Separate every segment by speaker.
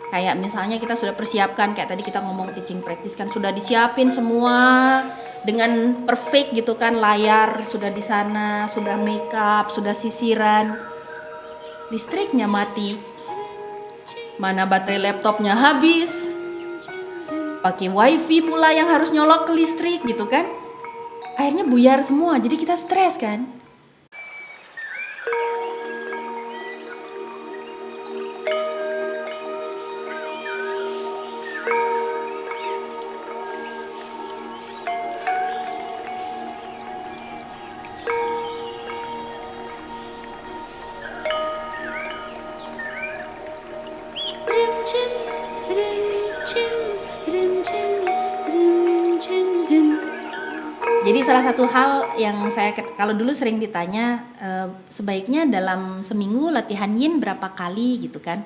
Speaker 1: Kayak misalnya kita sudah persiapkan, kayak tadi kita ngomong teaching practice kan, sudah disiapin semua dengan perfect gitu kan, layar sudah di sana, sudah makeup, sudah sisiran, listriknya mati, mana baterai laptopnya habis, pakai wifi pula yang harus nyolok ke listrik gitu kan, akhirnya buyar semua, jadi kita stres kan. Jadi salah satu hal yang saya kalau dulu sering ditanya, sebaiknya dalam seminggu latihan yin berapa kali gitu kan.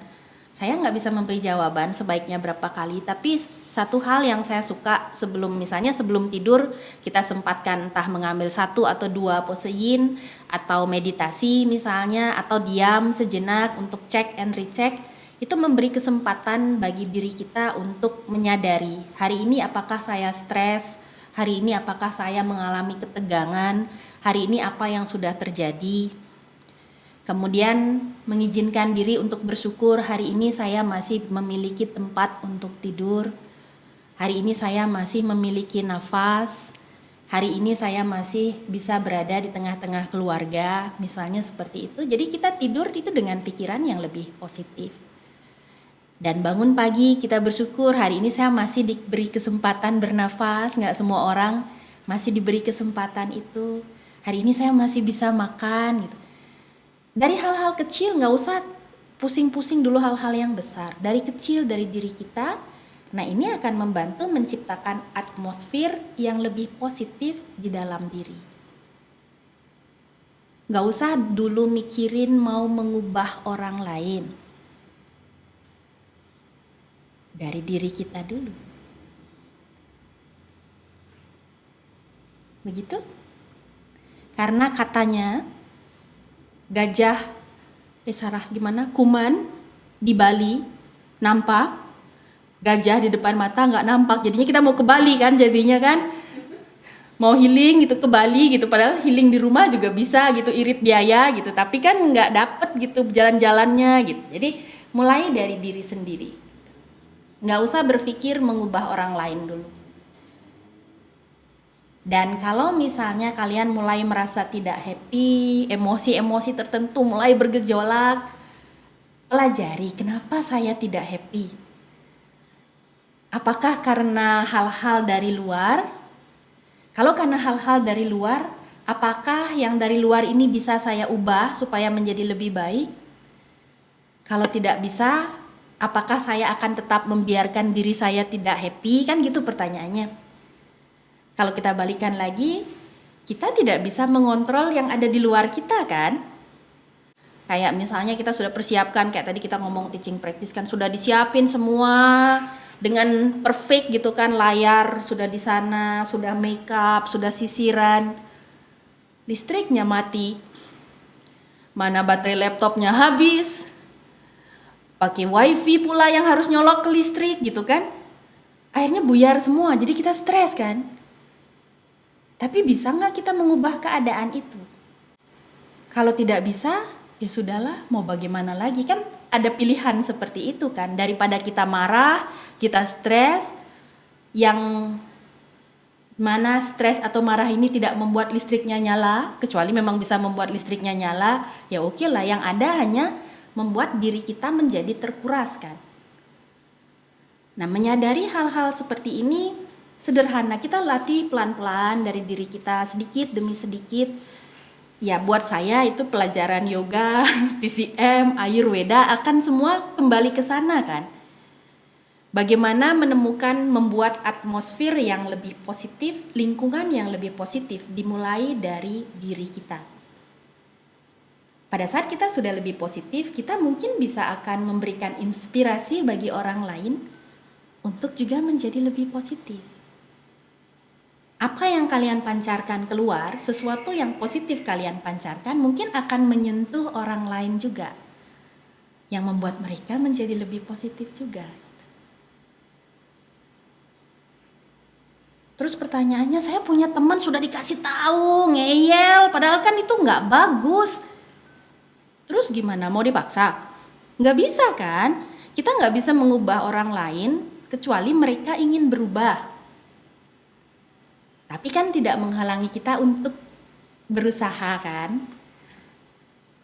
Speaker 1: Saya nggak bisa memberi jawaban sebaiknya berapa kali, tapi satu hal yang saya suka misalnya sebelum tidur kita sempatkan entah mengambil 1 atau 2 pose yin atau meditasi misalnya, atau diam sejenak untuk cek and recheck. Itu memberi kesempatan bagi diri kita untuk menyadari hari ini apakah saya stres, hari ini apakah saya mengalami ketegangan, hari ini apa yang sudah terjadi. Kemudian mengizinkan diri untuk bersyukur, hari ini saya masih memiliki tempat untuk tidur, hari ini saya masih memiliki nafas, hari ini saya masih bisa berada di tengah-tengah keluarga, misalnya seperti itu. Jadi kita tidur itu dengan pikiran yang lebih positif. Dan bangun pagi kita bersyukur hari ini saya masih diberi kesempatan bernafas, nggak semua orang masih diberi kesempatan itu. Hari ini saya masih bisa makan gitu. Dari hal-hal kecil, nggak usah pusing-pusing dulu hal-hal yang besar. Dari kecil, dari diri kita, nah ini akan membantu menciptakan atmosfer yang lebih positif di dalam diri. Nggak usah dulu mikirin mau mengubah orang lain. Dari diri kita dulu. Begitu? Karena katanya gajah kuman di Bali nampak, gajah di depan mata nggak nampak. Jadinya kita mau ke Bali kan, jadinya kan mau healing gitu ke Bali gitu, padahal healing di rumah juga bisa gitu, irit biaya gitu, tapi kan nggak dapet gitu jalan-jalannya gitu. Jadi mulai dari diri sendiri. Nggak usah berpikir mengubah orang lain dulu. Dan kalau misalnya kalian mulai merasa tidak happy, emosi-emosi tertentu mulai bergejolak, pelajari kenapa saya tidak happy. Apakah karena hal-hal dari luar? Kalau karena hal-hal dari luar, apakah yang dari luar ini bisa saya ubah supaya menjadi lebih baik? Kalau tidak bisa, apakah saya akan tetap membiarkan diri saya tidak happy? Kan gitu pertanyaannya. Kalau kita balikan lagi, kita tidak bisa mengontrol yang ada di luar kita kan? Kayak misalnya kita sudah persiapkan, kayak tadi kita ngomong teaching practice kan, sudah disiapin semua dengan perfect gitu kan, layar sudah di sana, sudah makeup, sudah sisiran, listriknya mati, mana baterai laptopnya habis, pakai wifi pula yang harus nyolok ke listrik gitu kan, akhirnya buyar semua, jadi kita stres kan. Tapi bisa nggak kita mengubah keadaan itu? Kalau tidak bisa, ya sudahlah, mau bagaimana lagi, kan ada pilihan seperti itu kan. Daripada kita marah, kita stres, yang mana stres atau marah ini tidak membuat listriknya nyala, kecuali memang bisa membuat listriknya nyala, ya oke lah, yang ada hanya membuat diri kita menjadi terkuras kan. Nah, menyadari hal-hal seperti ini sederhana, kita latih pelan-pelan dari diri kita sedikit demi sedikit. Ya buat saya itu pelajaran yoga, TCM, Ayurveda akan semua kembali ke sana kan. Bagaimana membuat atmosfer yang lebih positif, lingkungan yang lebih positif dimulai dari diri kita. Pada saat kita sudah lebih positif, kita mungkin bisa akan memberikan inspirasi bagi orang lain untuk juga menjadi lebih positif. Apa yang kalian pancarkan keluar, sesuatu yang positif kalian pancarkan mungkin akan menyentuh orang lain juga. yang membuat mereka menjadi lebih positif juga. Terus pertanyaannya, saya punya teman sudah dikasih tahu, ngeyel, padahal kan itu nggak bagus. Terus gimana, mau dipaksa? Nggak bisa kan? Kita nggak bisa mengubah orang lain kecuali mereka ingin berubah. Tapi kan tidak menghalangi kita untuk berusaha kan?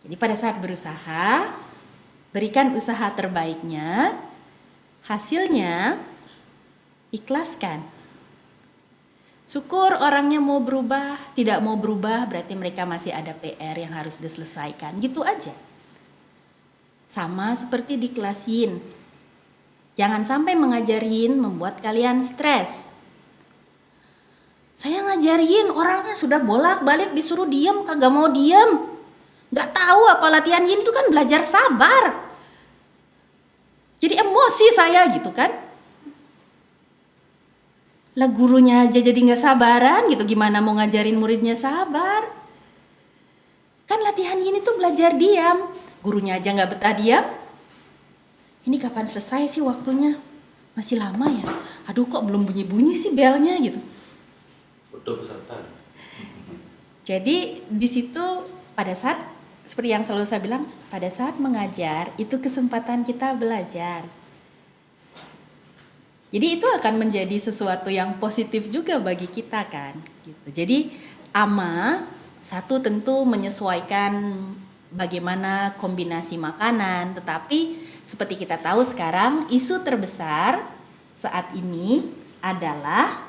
Speaker 1: Jadi pada saat berusaha, berikan usaha terbaiknya, hasilnya ikhlaskan. Syukur orangnya mau berubah, tidak mau berubah berarti mereka masih ada PR yang harus diselesaikan, gitu aja. Sama seperti di kelas yin. Jangan sampai mengajarin membuat kalian stres. Saya ngajarin orangnya sudah bolak-balik disuruh diam, kagak mau diam. Gak tahu apa latihan yin itu kan belajar sabar. Jadi emosi saya gitu kan. Lah gurunya aja jadi gak sabaran gitu, gimana mau ngajarin muridnya sabar. Kan latihan yin itu belajar diam. Gurunya aja gak betah diam. Ini kapan selesai sih waktunya? Masih lama ya? Aduh kok belum bunyi-bunyi sih belnya gitu. Jadi di situ pada saat seperti yang selalu saya bilang, pada saat mengajar itu kesempatan kita belajar. Jadi itu akan menjadi sesuatu yang positif juga bagi kita kan. Gitu. Jadi satu tentu menyesuaikan bagaimana kombinasi makanan, tetapi seperti kita tahu sekarang isu terbesar saat ini adalah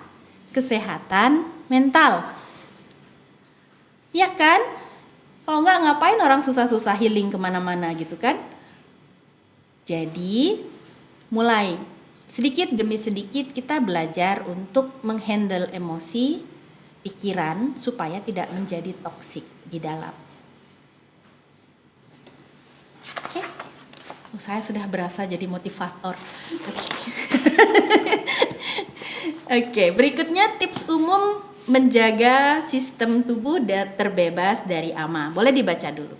Speaker 1: kesehatan mental. Ya kan? Kalau enggak ngapain orang susah-susah healing kemana-mana gitu kan? Jadi mulai sedikit demi sedikit kita belajar untuk menghandle emosi, pikiran supaya tidak menjadi toksik di dalam. Oke? Saya sudah berasa jadi motivator. Oke, berikutnya tips umum menjaga sistem tubuh terbebas dari ama. Boleh dibaca dulu.